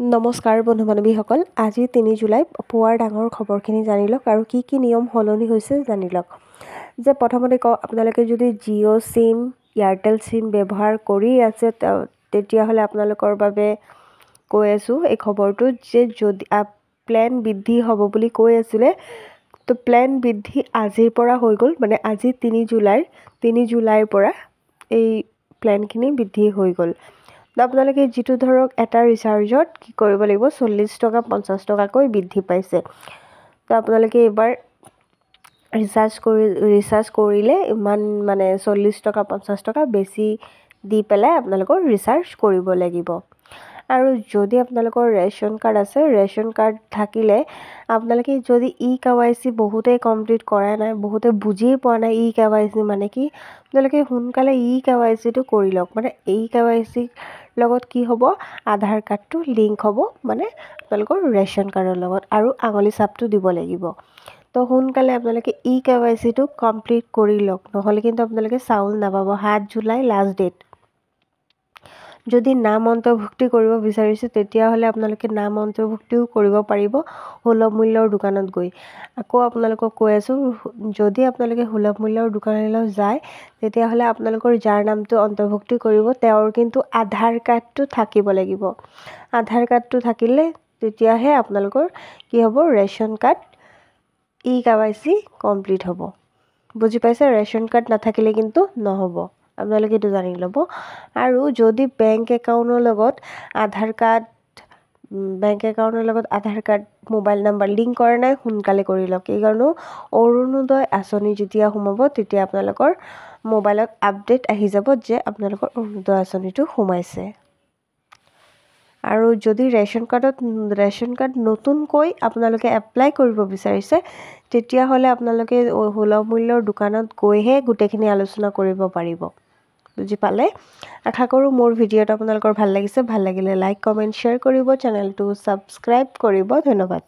নমস্কাৰ বন্ধু বান্ধৱীসকল, আজি 3 জুলাই পুৱাৰ ডাঙৰ খবৰখিনি জানি লওক আৰু কি নিয়ম সলনি হৈছে জানি লওক। যে প্ৰথমতে কওঁ, আপোনালোকে যদি জিঅ' চিম, এয়াৰটেল চিম ব্যৱহাৰ কৰি আছে তেতিয়াহ'লে আপোনালোকৰ বাবে কৈ আছোঁ এই খবৰটো যে যদি প্লেন বৃদ্ধি হ'ব বুলি কৈ আছিলে, তো প্লেন বৃদ্ধি আজিৰ পৰা হৈ গ'ল। মানে আজি 3 জুলাইৰ পৰা এই প্লেনখিনি বৃদ্ধি হৈ গ'ল। আপোনালোকে যিটো ধৰক এটা ৰিচাৰ্জত কি কৰিব লাগিব, 40 টকা 50 টকাকৈ বৃদ্ধি পাইছে। তো আপোনালোকে এইবাৰ ৰিচাৰ্জ কৰিলে ইমান 40 টকা 50 টকা বেছি দি পেলাই আপোনালোকৰ ৰিচাৰ্জ কৰিব লাগিব। আৰু যদি আপোনালোকৰ ৰেচন কাৰ্ড আছে, ৰেচন কাৰ্ড থাকিলে আপোনালোকে যদি KYC বহুতেই কমপ্লিট কৰা নাই, বহুতে বুজিয়ে পোৱা নাই KYC মানে কি, আপোনালোকে সোনকালে KYCটো কৰি লওক। মানে KYC লগত কি হ'ব, আধাৰ কাৰ্ডটো লিংক হ'ব, মানে আপোনালোকৰ ৰেচন কাৰ্ডৰ লগত, আৰু আঙুলি ছাপটো দিব লাগিব। তো সোনকালে আপোনালোকে KYCটো কমপ্লিট কৰি লওক, নহ'লে কিন্তু আপোনালোকে চাউল নাপাব। 7 জুলাই লাষ্ট ডেট। যদি নাম অন্তৰ্ভুক্তি কৰিব বিচাৰিছে তেতিয়াহ'লে আপোনালোকে নাম অন্তৰ্ভুক্তিও কৰিব পাৰিব সুলভ মূল্যৰ দোকানত গৈ। আকৌ আপোনালোকক কৈ আছোঁ, যদি আপোনালোকে সুলভ মূল্যৰ দোকানলৈ যায় তেতিয়াহ'লে আপোনালোকৰ যাৰ নামটো অন্তৰ্ভুক্তি কৰিব তেওঁৰ কিন্তু আধাৰ কাৰ্ডটো থাকিব লাগিব। আধাৰ কাৰ্ডটো থাকিলে তেতিয়াহে আপোনালোকৰ কি হ'ব, ৰেচন কাৰ্ড KYC কমপ্লিট হ'ব। বুজি পাইছে? ৰেচন কাৰ্ড নাথাকিলে কিন্তু নহ'ব, আপোনালোকে এইটো জানি ল'ব। আৰু যদি বেংক একাউণ্টৰ লগত আধাৰ কাৰ্ড মোবাইল নাম্বাৰ লিংক কৰা নাই, সোনকালে কৰি লওক। এই কাৰণেও অৰুণোদয় আঁচনি যেতিয়া সোমাব তেতিয়া আপোনালোকৰ মোবাইলত আপডেট আহি যাব যে আপোনালোকৰ অৰুণোদয় আঁচনিটো সোমাইছে। আৰু যদি ৰেচন কাৰ্ড নতুনকৈ আপোনালোকে এপ্লাই কৰিব বিচাৰিছে তেতিয়াহ'লে আপোনালোকে সুলভ মূল্যৰ দোকানত গৈহে গোটেইখিনি আলোচনা কৰিব পাৰিব। বুজি পালে? আশা কৰোঁ মোৰ ভিডিঅ'টো আপোনালোকৰ ভাল লাগিছে। ভাল লাগিলে লাইক, কমেণ্ট, শ্বেয়াৰ কৰিব, চেনেলটো ছাবস্ক্ৰাইব কৰিব। ধন্যবাদ।